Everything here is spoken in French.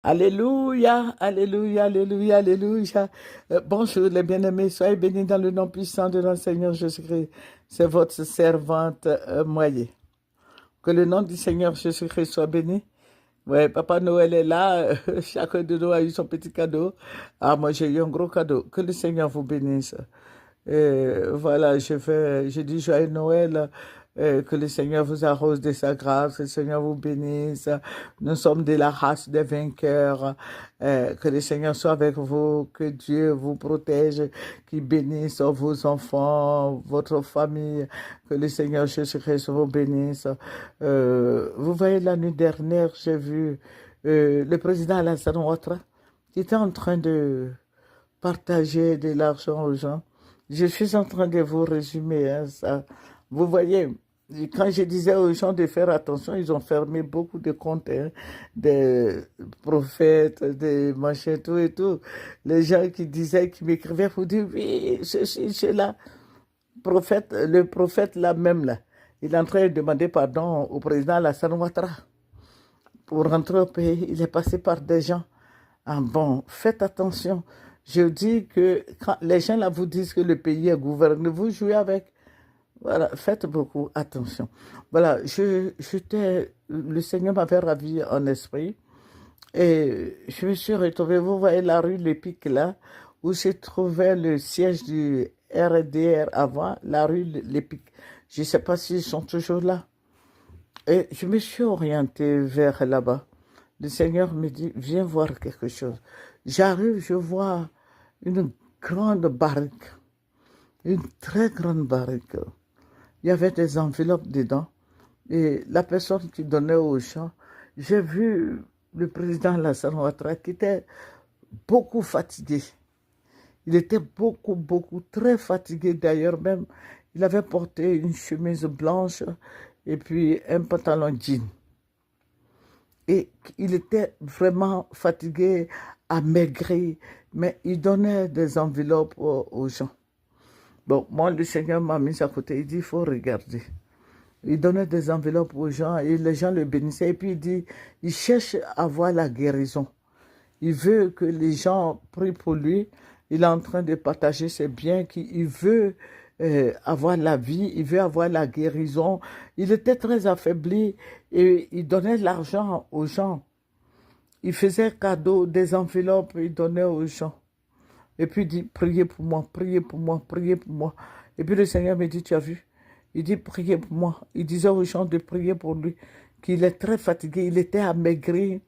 Alléluia, alléluia, alléluia, alléluia. Bonjour les bien-aimés, soyez bénis dans le nom puissant de notre Seigneur Jésus-Christ. C'est votre servante Moyer. Que le nom du Seigneur Jésus-Christ soit béni. Ouais, Papa Noël est là, chacun de nous a eu son petit cadeau. Ah, moi j'ai eu un gros cadeau. Que le Seigneur vous bénisse. Voilà, je dis joyeux Noël, que le Seigneur vous arrose de sa grâce, que le Seigneur vous bénisse. Nous sommes de la race des vainqueurs. Que le Seigneur soit avec vous, que Dieu vous protège, qu'il bénisse vos enfants, votre famille, que le Seigneur Jésus-Christ vous bénisse. Vous voyez, la nuit dernière, j'ai vu le président Alassane Ouattara qui était en train de partager de l'argent aux gens. Je suis en train de vous résumer ça. Vous voyez, quand je disais aux gens de faire attention, ils ont fermé beaucoup de comptes, des prophètes, des machins, tout et tout. Les gens qui disaient, qui m'écrivaient pour dire, oui, ceci, cela. Le prophète là même là, il est en train de demander pardon au président Alassane Ouattara. Pour rentrer au pays, il est passé par des gens. Ah bon, faites attention. Je dis que quand les gens là vous disent que le pays est gouverné, vous jouez avec. Voilà, faites beaucoup attention. Voilà, le Seigneur m'avait ravi en esprit et je me suis retrouvé, vous voyez la rue Lépic là, où se trouvait le siège du RDR avant, la rue Lépic. Je ne sais pas s'ils sont toujours là. Et je me suis orienté vers là-bas. Le Seigneur me dit, viens voir quelque chose. J'arrive, je vois une grande barrique, une très grande barrique. Il y avait des enveloppes dedans. Et la personne qui donnait aux gens, j'ai vu le président Alassane Ouattara qui était beaucoup fatigué. Il était beaucoup, très fatigué d'ailleurs même. Il avait porté une chemise blanche et puis un pantalon jean. Et il était vraiment fatigué, amaigri, mais il donnait des enveloppes aux gens. Bon, moi, le Seigneur m'a mis à côté, il dit, il faut regarder. Il donnait des enveloppes aux gens et les gens le bénissaient. Et puis il dit, il cherche à voir la guérison. Il veut que les gens prient pour lui. Il est en train de partager ses biens. Il veut avoir la vie, il veut avoir la guérison. Il était très affaibli et il donnait de l'argent aux gens. Il faisait cadeau des enveloppes, il donnait aux gens. Et puis il dit, priez pour moi, priez pour moi, priez pour moi. Et puis le Seigneur me dit, tu as vu? Il dit, priez pour moi. Il disait aux gens de prier pour lui, qu'il est très fatigué, il était amaigri.